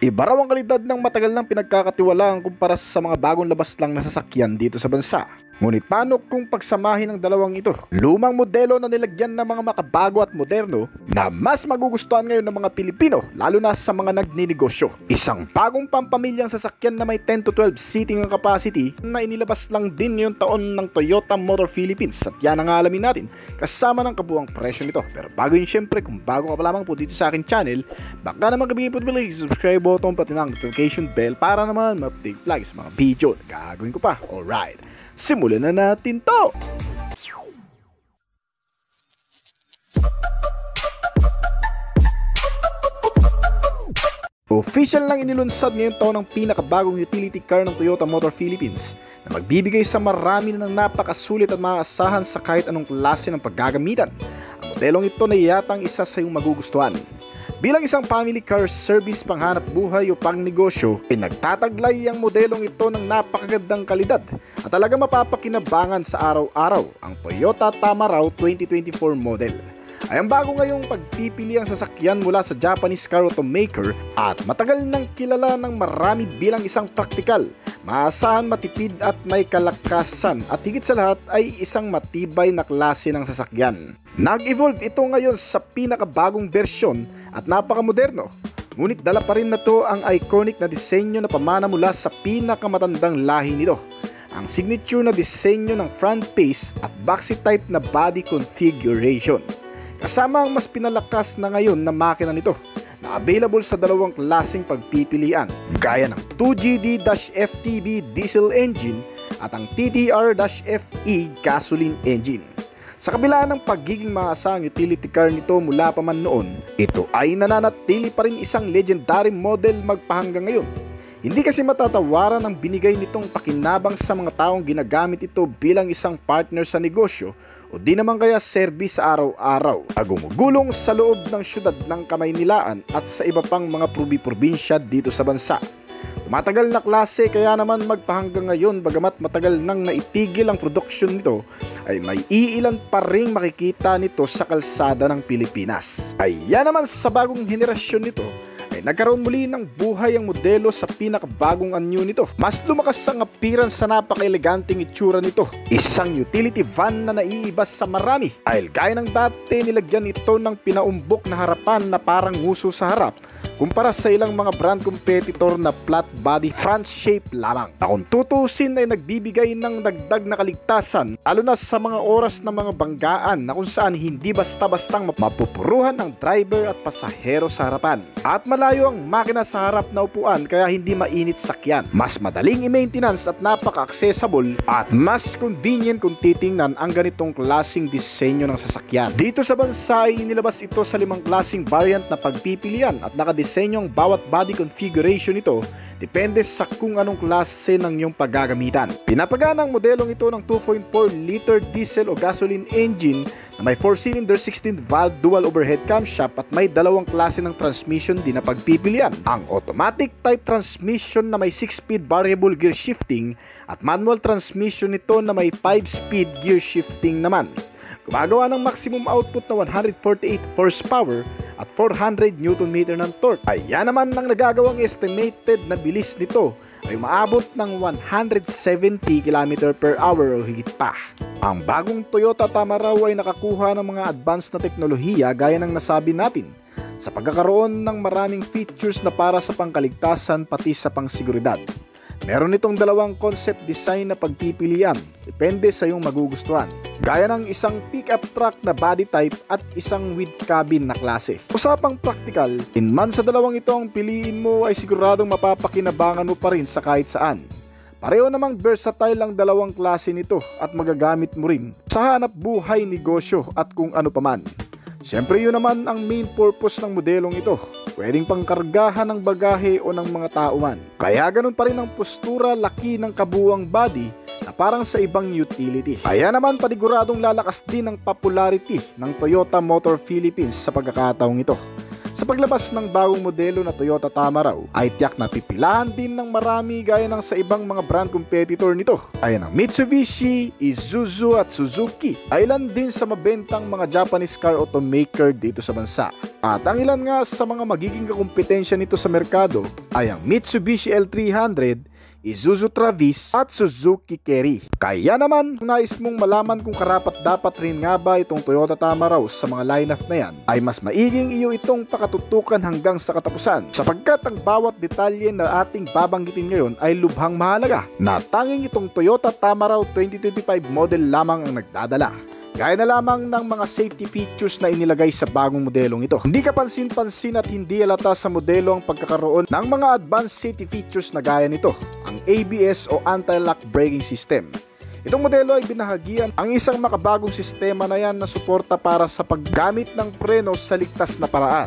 Iba raw ang kalidad ng matagal ng pinagkakatiwalaan kumpara sa mga bagong labas lang na sasakyan dito sa bansa. Ngunit paano kung pagsamahin ang dalawang ito? Lumang modelo na nilagyan ng mga makabago at moderno na mas magugustuhan ngayon ng mga Pilipino, lalo na sa mga nagninegosyo. Isang bagong pampamilyang sasakyan na may 10 to 12 seating ang capacity na inilabas lang din ngayong taon ng Toyota Motor Philippines, at yan ang alamin natin kasama ng kabuang presyo nito. Pero bago yun, syempre, kung bago ka pa lamang po dito sa akin channel, baka naman kabigay po bilang subscribe button pati ng notification bell para naman ma-update lagi sa mga video na gagawin ko pa. Alright, simulan na natin to! Official lang inilunsad ngayong taon ang pinakabagong utility car ng Toyota Motor Philippines na magbibigay sa marami ng napakasulit at maaasahan sa kahit anong klase ng paggagamitan. Ang modelong ito na yatang isa sa iyong magugustuhan. Bilang isang family car service panghanap buhay o pangnegosyo, pinagtataglay ang modelong ito ng napakagandang kalidad at talaga mapapakinabangan sa araw-araw ang Toyota Tamaraw 2024 model. Ay ang bago ngayong pagpipili ang sasakyan mula sa Japanese car automaker at matagal nang kilala ng marami bilang isang praktikal, maasahan, matipid at may kalakasan, at higit sa lahat ay isang matibay na klase ng sasakyan. Nag-evolve ito ngayon sa pinakabagong bersyon at napakamoderno, ngunit dala pa rin na to ang iconic na disenyo na pamana mula sa pinakamatandang lahi nito. Ang signature na disenyo ng front face at boxy type na body configuration, kasama ang mas pinalakas na ngayon na makina nito na available sa dalawang klaseng pagpipilian, gaya ng 2GD-FTB diesel engine at ang TTR-FE gasoline engine. Sa kabila ng pagiging maasahang utility car nito mula pa man noon, ito ay nananatili pa rin isang legendary model magpahanggang ngayon. Hindi kasi matatawaran ang binigay nitong pakinabang sa mga taong ginagamit ito bilang isang partner sa negosyo o di naman kaya service sa araw-araw na gumugulong sa loob ng syudad ng Kamaynilaan at sa iba pang mga probinsya dito sa bansa. Tumatagal na klase, kaya naman magpahanggang ngayon bagamat matagal nang naitigil ang produksyon nito, ay may iilan pa ring makikita nito sa kalsada ng Pilipinas. Kaya naman sa bagong henerasyon nito ay nagkaroon muli ng buhay ang modelo sa pinakabagong anyo nito. Mas lumakas ang appearance sa napaka-eleganteng itsura nito. Isang utility van na naiiba sa marami dahil gaya ng dati nilagyan ito ng pinaumbok na harapan na parang nguso sa harap kumpara sa ilang mga brand competitor na flat body front shape lamang, na kung tutusin ay nagbibigay ng dagdag na kaligtasan lalo na sa mga oras ng mga banggaan na kung saan hindi basta-bastang mapupuruhan ng driver at pasahero sa harapan. At malayo ang makina sa harap na upuan kaya hindi mainit sakyan. Mas madaling i-maintenance at napaka-accessible at mas convenient kung titingnan ang ganitong klaseng disenyo ng sasakyan. Dito sa bansa ay inilabas ito sa 5 klaseng variant na pagpipilian at nakadesenyo ang bawat body configuration nito depende sa kung anong klase ng iyong paggagamitan. Pinapagana ang modelong ito ng 2.4 liter diesel o gasoline engine na may 4-cylinder 16-valve dual overhead camshaft at may dalawang klase ng transmission din na pagpipilian. Ang automatic type transmission na may 6-speed variable gear shifting at manual transmission nito na may 5-speed gear shifting naman. Gumagawa ng maximum output na 148 horsepower at 400 Nm ng torque. Ayan naman ang nagagawang estimated na bilis nito ay umaabot ng 170 km/h o higit pa. Ang bagong Toyota Tamaraw ay nakakuha ng mga advanced na teknolohiya gaya ng nasabi natin, sa pagkakaroon ng maraming features na para sa pangkaligtasan pati sa pangsiguridad. Meron itong dalawang concept design na pagpipilian, depende sa iyong magugustuhan, gaya ng isang pickup truck na body type at isang with cabin na klase. Usapang practical, man sa dalawang ito ang piliin mo ay siguradong mapapakinabangan mo pa rin sa kahit saan. Pareho namang versatile ang dalawang klase nito at magagamit mo rin sa hanap buhay, negosyo at kung ano paman. Siyempre yun naman ang main purpose ng modelong ito. Pwedeng pangkargahan ng bagahe o ng mga tao man. Kaya ganun pa rin ang postura, laki ng kabuuang body na parang sa ibang utility. Kaya naman paniguradong lalakas din ang popularity ng Toyota Motor Philippines sa pagkakataong ito. Sa paglabas ng bagong modelo na Toyota Tamaraw ay tiyak na pipilahan din ng marami gaya ng sa ibang mga brand competitor nito. Ayan ang Mitsubishi, Isuzu at Suzuki ay ilan din sa mabentang mga Japanese car automaker dito sa bansa. At ang ilan nga sa mga magiging kakumpetensya nito sa merkado ay ang Mitsubishi L300, Isuzu Travis at Suzuki Carry. Kaya naman, kung nais mong malaman kung karapat-dapat rin nga ba itong Toyota Tamaraw sa mga lineup na yan, ay mas maiging iyo itong pakatutukan hanggang sa katapusan, sapagkat ang bawat detalye na ating babanggitin ngayon ay lubhang mahalaga na tanging itong Toyota Tamaraw 2025 model lamang ang nagdadala. Gaya na lamang ng mga safety features na inilagay sa bagong modelong ito. Hindi kapansin-pansin at hindi halata sa modelo ang pagkakaroon ng mga advanced safety features na gaya nito, ang ABS o Anti-Lock Braking System. Itong modelo ay binahagian ang isang makabagong sistema na yan na suporta para sa paggamit ng preno sa ligtas na paraan.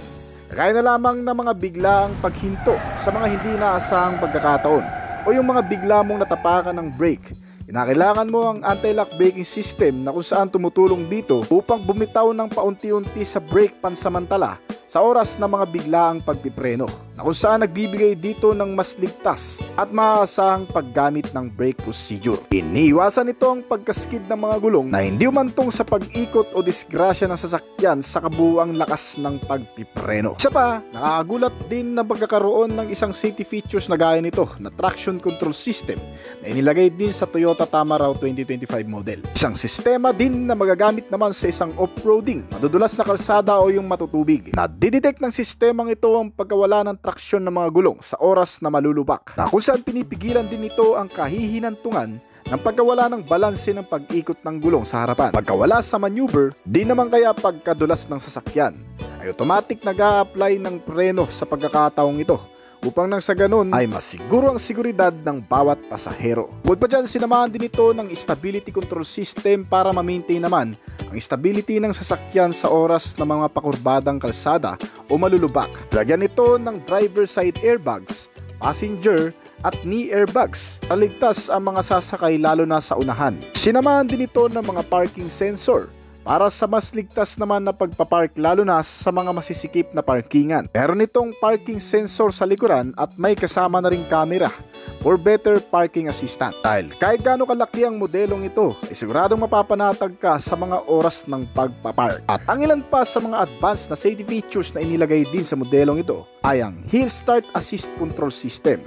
Gaya na lamang ng mga biglaang paghinto sa mga hindi inaasahang pagkakataon o yung mga bigla mong natapakan ng brake. Kinakailangan mo ang anti-lock braking system na kung saan tumutulong dito upang bumitaw ng paunti-unti sa brake pansamantala sa oras ng mga biglaang pagpipreno, na kung saan nagbibigay dito ng mas ligtas at maaasahang paggamit ng brake procedure. Iniiwasan nito ang pagkaskid ng mga gulong na hindi umantong sa pag-ikot o disgrasya ng sasakyan sa kabuuang lakas ng pagpipreno. Isa pa, nakakagulat din na pagkakaroon ng isang safety features na gaya nito na traction control system na inilagay din sa Toyota Tamaraw 2025 model. Isang sistema din na magagamit naman sa isang off-roading, madudulas na kalsada o yung matutubig. Didetect ng sistemang ito ang pagkawala ng traksyon ng mga gulong sa oras na malulubak, na kung saan pinipigilan din ito ang kahihinantungan ng pagkawala ng balanse ng pag-ikot ng gulong sa harapan. Pagkawala sa maneuver, di naman kaya pagkadulas ng sasakyan ay automatic nag-a-apply ng preno sa pagkakataong ito, upang nang sa ganun ay masiguro ang seguridad ng bawat pasahero. Bukod pa dyan, sinamahan din ito ng stability control system para ma-maintain naman ang stability ng sasakyan sa oras ng mga pakurbadang kalsada o malulubak. Lagyan ito ng driver side airbags, passenger at knee airbags para ligtas ang mga sasakay lalo na sa unahan. Sinamahan din ito ng mga parking sensor para sa mas ligtas naman na pagpapark lalo na sa mga masisikip na parkingan. Meron itong parking sensor sa likuran at may kasama na ring camera for better parking assistant. Dahil kahit gaano kalaki ang modelong ito, ay siguradong mapapanatag ka sa mga oras ng pagpapark. At ang ilan pa sa mga advanced na safety features na inilagay din sa modelong ito ay ang Hill Start Assist Control System.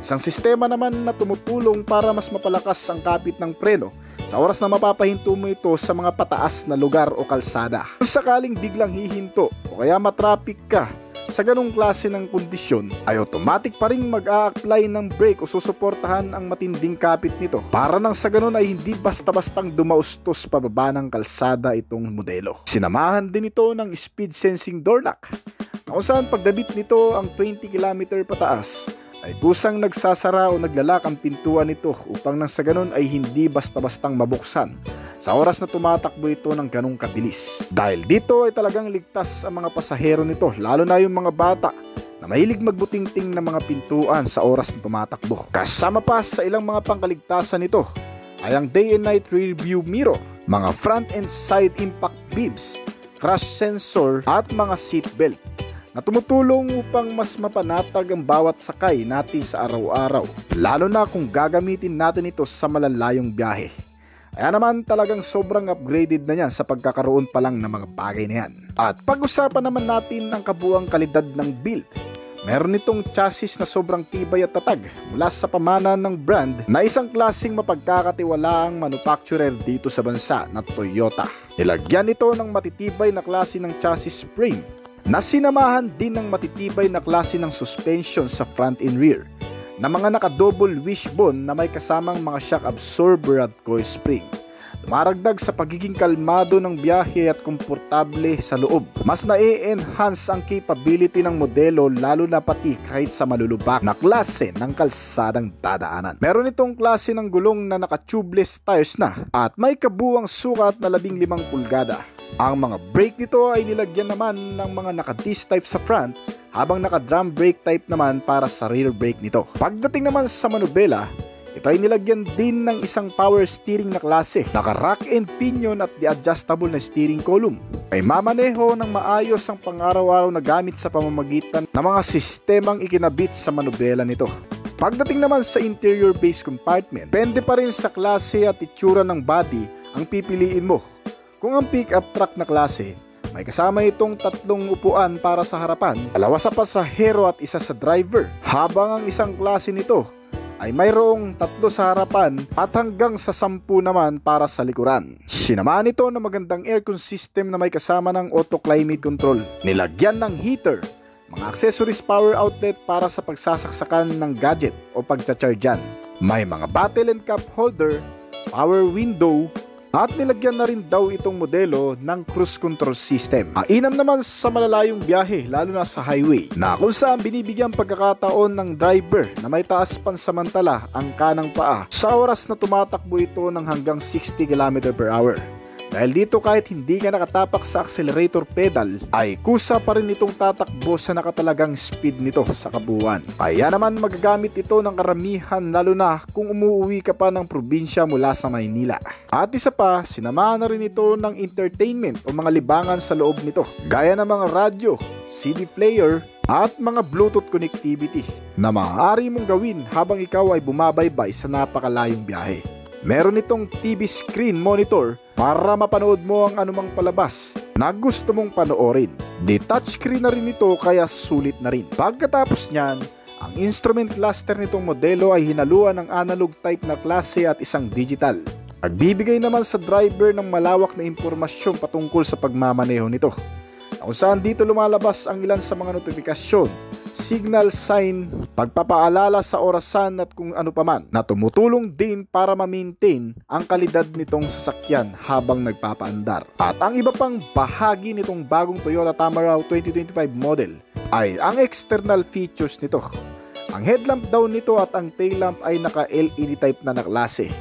Isang sistema naman na tumutulong para mas mapalakas ang kapit ng preno sa oras na mapapahinto mo ito sa mga pataas na lugar o kalsada. Kung sakaling biglang hihinto o kaya matraffic ka sa ganong klase ng kondisyon, ay automatic pa rin mag-a-apply ng brake o susuportahan ang matinding kapit nito para nang sa ganon ay hindi basta-bastang dumaustos pababa ng kalsada itong modelo. Sinamahan din ito ng speed sensing door lock, na kung saan pagdabit nito ang 20 km pataas ay kusang nagsasara o naglalak ang pintuan nito upang nang sa ganun ay hindi basta-bastang mabuksan sa oras na tumatakbo ito ng ganong kabilis. Dahil dito ay talagang ligtas ang mga pasahero nito, lalo na yung mga bata na mahilig magbutingting ng mga pintuan sa oras na tumatakbo. Kasama pa sa ilang mga pangkaligtasan nito ay ang day and night rear view mirror, mga front and side impact beams, crash sensor at mga seat belt na tumutulong upang mas mapanatag ang bawat sakay natin sa araw-araw, lalo na kung gagamitin natin ito sa malalayong biyahe. Kaya naman talagang sobrang upgraded na yan sa pagkakaroon pa lang ng mga bagay na yan. At pag-usapan naman natin ang kabuang kalidad ng build. Meron itong chassis na sobrang tibay at tatag mula sa pamana ng brand na isang klaseng mapagkakatiwalaang manufacturer dito sa bansa na Toyota. Nilagyan ito ng matitibay na klase ng chassis spring na sinamahan din ng matitibay na klase ng suspension sa front and rear na mga naka-double wishbone na may kasamang mga shock absorber at coil spring. Dumaragdag sa pagiging kalmado ng biyahe at komportable sa loob. Mas na-enhance ang capability ng modelo lalo na pati kahit sa malulubak na klase ng kalsadang dadaanan. Meron itong klase ng gulong na naka-tubeless tires na at may kabuang sukat na 15 pulgada. Ang mga brake nito ay nilagyan naman ng mga naka-disc type sa front habang naka-drum brake type naman para sa rear brake nito. Pagdating naman sa manubela, Ito ay nilagyan din ng isang power steering na klase, naka-rack and pinion at di-adjustable na steering column. Ay mamaneho ng maayos ang pang-araw-araw na gamit sa pamamagitan ng mga sistemang ikinabit sa manubela nito. Pagdating naman sa interior base compartment, depende pa rin sa klase at itsura ng body ang pipiliin mo. Kung ang pickup truck na klase, may kasama itong 3 upuan para sa harapan, 2 sa pasahero at 1 sa driver, habang ang isang klase nito ay mayroong 3 sa harapan at hanggang sa 10 naman para sa likuran. Sinamahan ito ng magandang aircon system na may kasama ng auto climate control. Nilagyan ng heater, mga accessories, power outlet para sa pagsasaksakan ng gadget o pagcha-chargean. May mga bottle and cup holder, power window, at nilagyan na rin daw itong modelo ng cruise control system. Mainam naman sa malalayong biyahe, lalo na sa highway, na kung saan binibigyan pagkakataon ng driver na may taas pansamantala ang kanang paa sa oras na tumatakbo ito ng hanggang 60 km/h. Dahil dito kahit hindi ka nakatapak sa accelerator pedal, ay kusa pa rin itong tatakbo sa nakatalagang speed nito sa kabuuan. Kaya naman magagamit ito ng karamihan, lalo na kung umuwi ka pa ng probinsya mula sa Maynila. At isa pa, sinamahan na rin ito ng entertainment o mga libangan sa loob nito, gaya ng mga radyo, CD player, at mga Bluetooth connectivity na maaari mong gawin habang ikaw ay bumabaybay sa napakalayong biyahe. Meron itong TV screen monitor para mapanood mo ang anumang palabas na gusto mong panoorin. Di-touch screen na rin ito kaya sulit na rin. Pagkatapos niyan, ang instrument cluster nitong modelo ay hinaluan ng analog type na klase at isang digital. Nagbibigay naman sa driver ng malawak na impormasyon patungkol sa pagmamaneho nito, kung saan dito lumalabas ang ilan sa mga notifikasyon, signal sign, pagpapaalala sa orasan at kung ano paman, na tumutulong din para ma-maintain ang kalidad nitong sasakyan habang nagpapaandar. At ang iba pang bahagi nitong bagong Toyota Tamaraw 2025 model ay ang external features nito. Ang headlamp daw nito at ang tail lamp ay naka-LED type na klase.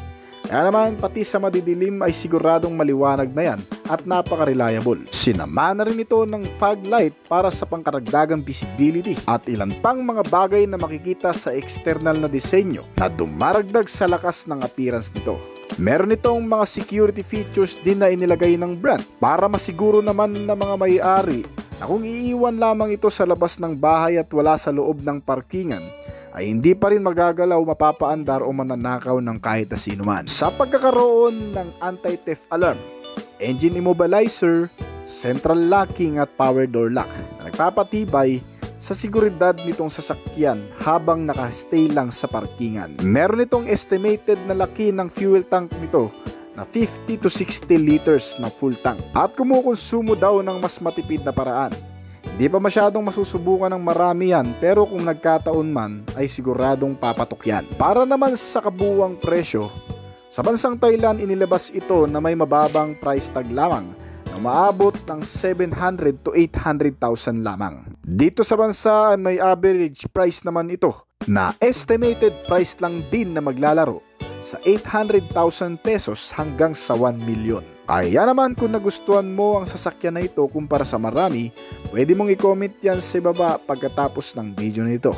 Kaya naman pati sa madidilim ay siguradong maliwanag na yan at napaka-reliable. Sinama na rin ito ng fog light para sa pangkaragdagang visibility at ilan pang mga bagay na makikita sa external na disenyo na dumaragdag sa lakas ng appearance nito. Meron itong mga security features din na inilagay ng brand para masiguro naman ng mga may-ari na kung iiwan lamang ito sa labas ng bahay at wala sa loob ng parkingan, ay hindi pa rin magagalaw, mapapaandar o mananakaw ng kahit na sino man. Sa pagkakaroon ng anti-theft alarm, engine immobilizer, central locking at power door lock na nagpapatibay sa seguridad nitong sasakyan habang nakastay lang sa parkingan. Meron itong estimated na laki ng fuel tank nito na 50 to 60 liters na full tank at kumukonsumo daw ng mas matipid na paraan. Hindi pa masyadong masusubukan ng marami yan, pero kung nagkataon man ay siguradong papatok yan. Para naman sa kabuuang presyo, sa bansang Thailand inilabas ito na may mababang price tag lamang na maabot ng 700 to 800,000 lamang. Dito sa bansa ay may average price naman ito na estimated price lang din na maglalaro sa 800,000 pesos hanggang sa 1 million. Kaya naman kung nagustuhan mo ang sasakyan na ito kumpara sa marami, pwede mong i-comment yan sa baba pagkatapos ng video nito.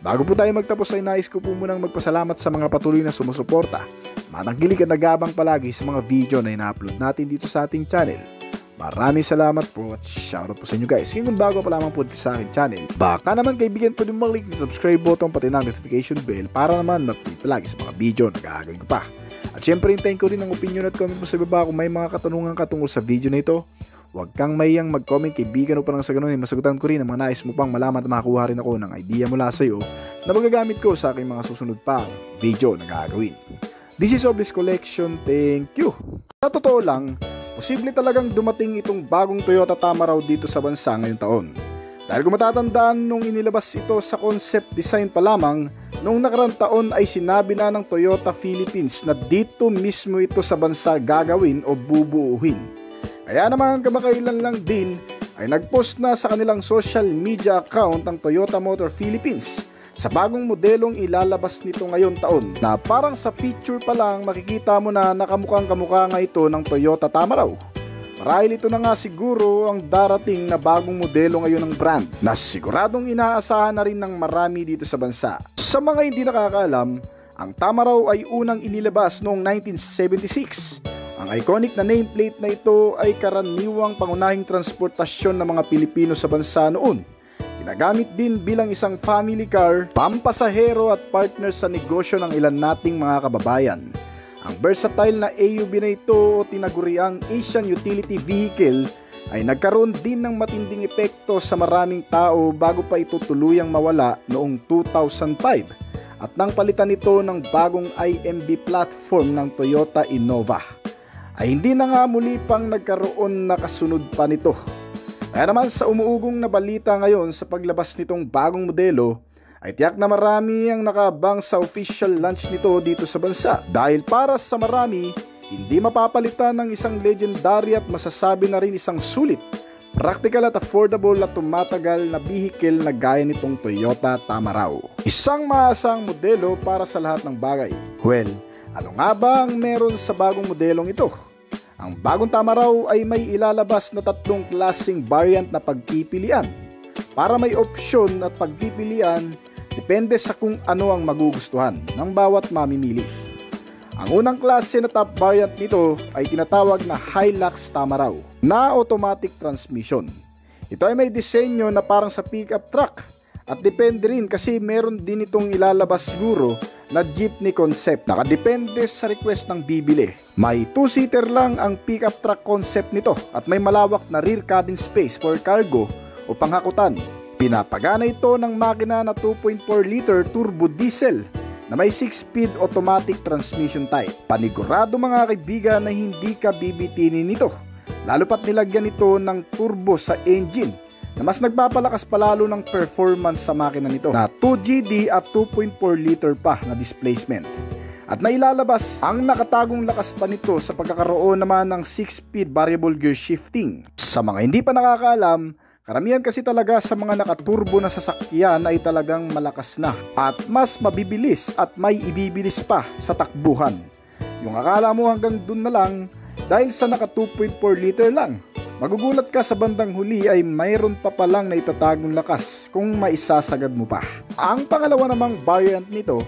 Bago po tayo magtapos ay nais ko po munang magpasalamat sa mga patuloy na sumusuporta, matangkilik at nagabang palagi sa mga video na ina-upload natin dito sa ating channel. Maraming salamat po at shoutout po sa inyo guys. Kung bago pa lamang po sa aking channel, baka naman kaibigan po din mag-click ng subscribe button pati ng notification bell para naman mag-update palagi sa mga video na gagawin ko pa. At syempre hintayin ko rin ang opinion at comment mo sa baba kung may mga katanungan ka tungkol sa video na ito. Huwag kang mayang mag-comment kaibigan o parang sa ganun ay masagutan ko rin ang mga nais mo pang malaman at makakuha rin ako ng idea mula sa iyo na magagamit ko sa aking mga susunod pang video na gagawin. This is Oblis Collection, thank you! Sa totoo lang, posible talagang dumating itong bagong Toyota Tamaraw dito sa bansa ngayong taon. Dahil kung matatandaan nung inilabas ito sa concept design pa lamang, noong nakarang taon ay sinabi na ng Toyota Philippines na dito mismo ito sa bansa gagawin o bubuuhin. Kaya naman kamakailan lang din ay nagpost na sa kanilang social media account ang Toyota Motor Philippines sa bagong modelong ilalabas nito ngayong taon na parang sa picture pa lang makikita mo na nakamukhang kamukha nga ito ng Toyota Tamaraw. Marahil ito na nga siguro ang darating na bagong modelo ngayon ng brand na siguradong inaasahan na rin ng marami dito sa bansa. Sa mga hindi nakakaalam, Ang Tamaraw ay unang inilabas noong 1976. Ang iconic na nameplate na ito ay karaniwang pangunahing transportasyon ng mga Pilipino sa bansa noon. Ginagamit din bilang isang family car, pampasahero at partner sa negosyo ng ilan nating mga kababayan. Ang versatile na AUV na ito o tinaguriang Asian Utility Vehicle ay nagkaroon din ng matinding epekto sa maraming tao bago pa ito tuluyang mawala noong 2005 at nang palitan ito ng bagong IMB platform ng Toyota Innova ay hindi na nga muli pang nagkaroon na kasunod pa nito. Kaya naman sa umuugong na balita ngayon sa paglabas nitong bagong modelo ay tiyak na marami ang nakaabang sa official launch nito dito sa bansa dahil para sa marami hindi mapapalitan ng isang legendary at masasabi na rin isang sulit, practical at affordable at tumatagal na vehicle na gaya nitong Toyota Tamaraw. Isang maasang modelo para sa lahat ng bagay. Well, ano nga ba ang meron sa bagong modelong ito? Ang bagong Tamaraw ay may ilalabas na 3 klaseng variant na pagpipilian. Para may opsyon at pagpipilian, depende sa kung ano ang magugustuhan ng bawat mamimili. Ang unang klase na top variant nito ay tinatawag na Hilux Tamaraw na automatic transmission. Ito ay may disenyo na parang sa pickup truck at depende rin kasi meron din itong ilalabas siguro na jeepney concept. Nakadepende sa request ng bibili. May 2-seater lang ang pickup truck concept nito at may malawak na rear cabin space for cargo o panghakutan. Pinapagana ito ng makina na 2.4 liter turbo diesel na may 6-speed automatic transmission type. Panigurado mga kaibigan na hindi ka bibitinin nito, lalo pat nilagyan ito ng turbo sa engine na mas nagpapalakas palalo ng performance sa makina nito na 2GD at 2.4 liter pa na displacement. At nailalabas ang nakatagong lakas pa nito sa pagkakaroon naman ng 6-speed variable gear shifting. Sa mga hindi pa nakakaalam, karamihan kasi talaga sa mga nakaturbo na sasakyan ay talagang malakas na at mas mabibilis at may ibibilis pa sa takbuhan. Yung akala mo hanggang dun na lang dahil sa naka 2.4 liter lang. Magugulat ka sa bandang huli ay mayroon pa palang na itatagong lakas kung maisasagad mo pa. Ang pangalawa namang variant nito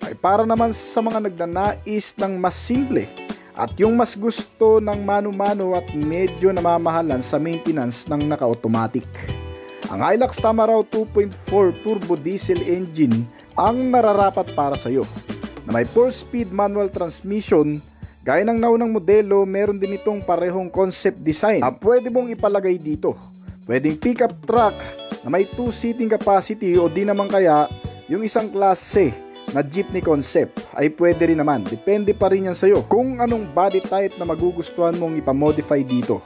ay para naman sa mga nagnanais ng mas simple at yung mas gusto ng mano-mano at medyo namamahalan sa maintenance ng naka-automatic. Ang Hilux Tamaraw 2.4 turbo diesel engine ang nararapat para sa iyo. Na may 4-speed manual transmission, gaya ng naunang modelo, meron din itong parehong concept design na pwede mong ipalagay dito. Pwedeng pickup truck na may 2-seating capacity o di naman kaya yung isang klase na jeepney concept ay pwede rin naman. Depende pa rin yan sa'yo kung anong body type na magugustuhan mong ipamodify dito.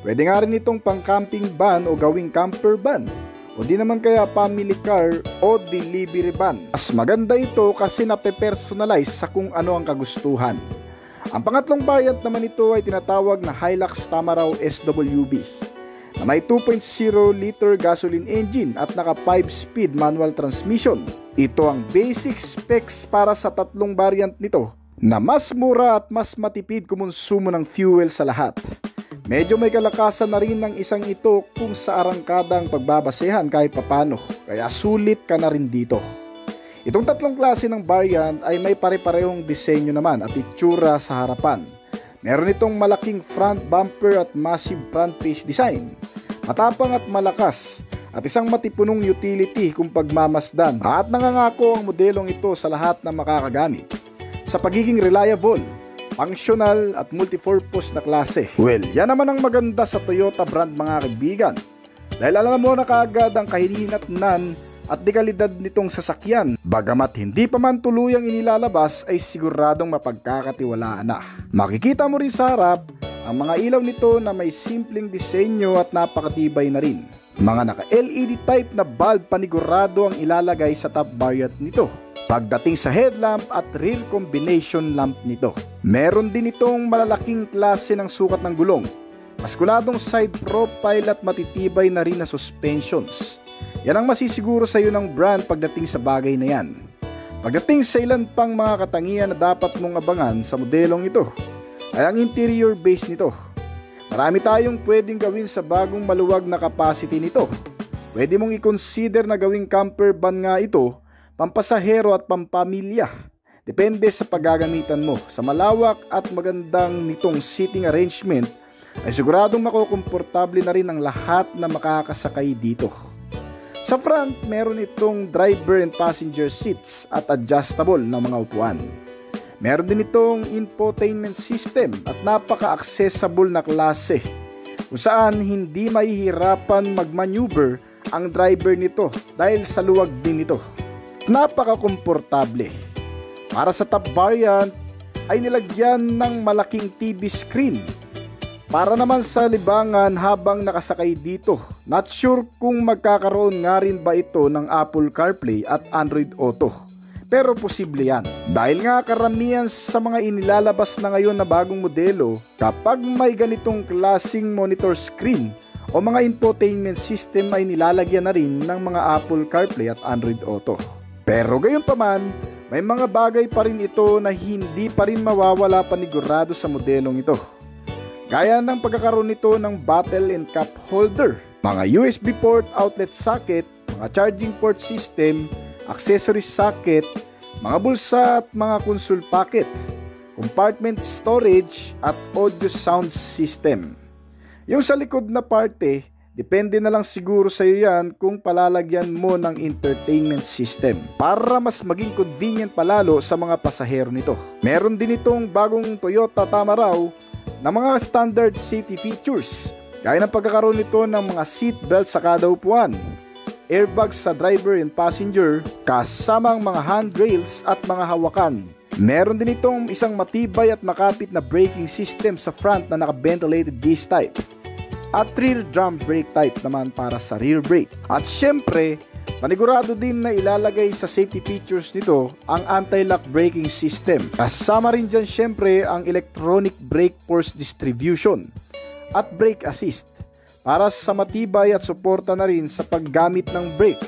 Pwede nga rin itong pang camping van o gawing camper van o di naman kaya family car o delivery van. Mas maganda ito kasi nape-personalize sa kung ano ang kagustuhan. Ang pangatlong variant naman ito ay tinatawag na Hilux Tamaraw SWB na may 2.0 liter gasoline engine at naka 5-speed manual transmission. Ito ang basic specs para sa 3 variant nito na mas mura at mas matipid kumonsumo ng fuel sa lahat. Medyo may kalakasan na rin ng isang ito kung sa arangkada ang pagbabasehan kahit papano, kaya sulit ka na rin dito. Itong 3 klase ng variant ay may pare-parehong disenyo naman at itsura sa harapan. Meron itong malaking front bumper at massive front face design, matapang at malakas, at isang matipunong utility kung pagmamasdan. At nangangako ang modelong ito sa lahat na makakagamit sa pagiging reliable, functional at multipurpose na klase. Well, yan naman ang maganda sa Toyota brand mga kaibigan. Dahil alam mo na kaagad ang kahihinatnan at dekalidad nitong sasakyan. Bagamat hindi pa man tuluyang inilalabas ay siguradong mapagkakatiwalaan na. Makikita mo rin sa harap ang mga ilaw nito na may simpleng disenyo at napakatibay na rin. Mga naka-LED type na bulb panigurado ang ilalagay sa top variant nito. Pagdating sa headlamp at rear combination lamp nito, meron din itong malalaking klase ng sukat ng gulong, maskuladong side profile at matitibay na rin na suspensions. Yan ang masisiguro sa iyo ng brand pagdating sa bagay na yan. Pagdating sa ilan pang mga katangian na dapat mong abangan sa modelong ito ay ang interior base nito. Marami tayong pwedeng gawin sa bagong maluwag na capacity nito. Pwede mong i-consider na gawing camper van nga ito, pampasahero at pampamilya. Depende sa paggagamitan mo. Sa malawak at magandang nitong seating arrangement ay siguradong makukomportable na rin ang lahat na makakasakay dito. Sa front, meron itong driver and passenger seats at adjustable na mga upuan. Meron din itong infotainment system at napaka-accessible na klase kung saan hindi mahihirapan mag-maneuver ang driver nito dahil sa luwag din ito. Napaka-komportable. Para sa top variant ay nilagyan ng malaking TV screen para naman sa libangan habang nakasakay dito. Not sure kung magkakaroon nga rin ba ito ng Apple CarPlay at Android Auto. Pero posible yan. Dahil nga karamihan sa mga inilalabas na ngayon na bagong modelo, kapag may ganitong klaseng monitor screen o mga infotainment system ay nilalagyan na rin ng mga Apple CarPlay at Android Auto. Pero gayon pa man, may mga bagay pa rin ito na hindi pa rin mawawala panigurado sa modelong ito. Gaya ng pagkakaroon nito ng bottle and cup holder, mga USB port outlet socket, mga charging port system, accessory socket, mga bulsa at mga console pocket, compartment storage at audio sound system. Yung sa likod na parte, depende na lang siguro sa iyo yan kung palalagyan mo ng entertainment system para mas maging convenient palalo sa mga pasahero nito. Meron din itong bagong Toyota Tamaraw na mga standard safety features, gaya ng pagkakaroon nito ng mga seat belt sa kada upuan, airbags sa driver and passenger, kasamang mga handrails at mga hawakan. Meron din itong isang matibay at makapit na braking system sa front na naka-ventilated disc type at rear drum brake type naman para sa rear brake. At syempre, panigurado din na ilalagay sa safety features nito ang anti-lock braking system. Kasama rin dyan syempre ang electronic brake force distribution at brake assist para sa matibay at suporta na rin sa paggamit ng brake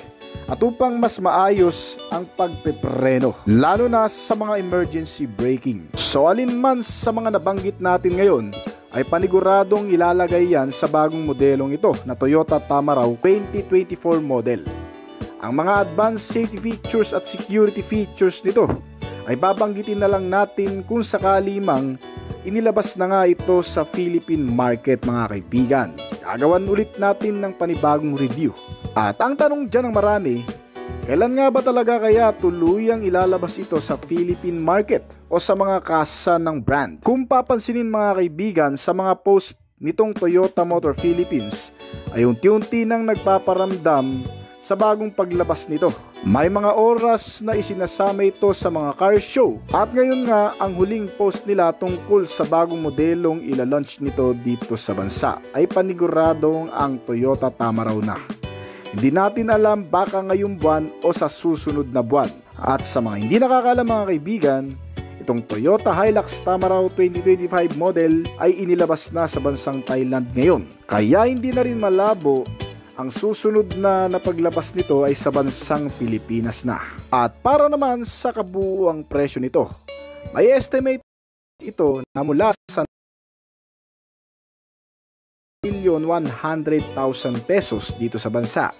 at upang mas maayos ang pagpepreno, lalo na sa mga emergency braking. So alin man sa mga nabanggit natin ngayon ay paniguradong ilalagay yan sa bagong modelong ito na Toyota Tamaraw 2024 model. Ang mga advanced safety features at security features nito ay babanggitin na lang natin kung sakali mang inilabas na nga ito sa Philippine market, mga kaibigan. Gagawan ulit natin ng panibagong review. At ang tanong dyan ng marami, kailan nga ba talaga kaya tuluyang ilalabas ito sa Philippine market o sa mga kasa ng brand? Kung papansinin mga kaibigan sa mga post nitong Toyota Motor Philippines ay unti-unti nang nagpaparamdam sa bagong paglabas nito. May mga oras na isinasama ito sa mga car show at ngayon nga ang huling post nila tungkol sa bagong modelong ilalunch nito dito sa bansa ay paniguradong ang Toyota Tamaraw na. Hindi natin alam baka ngayong buwan o sa susunod na buwan. At sa mga hindi nakakaalam mga kaibigan, itong Toyota Hilux Tamaraw 2025 model ay inilabas na sa bansang Thailand ngayon. Kaya hindi na rin malabo ang susunod na napaglabas nito ay sa bansang Pilipinas na. At para naman sa kabuuang presyo nito, may estimate ito na mula sa 1,100,000 pesos dito sa bansa.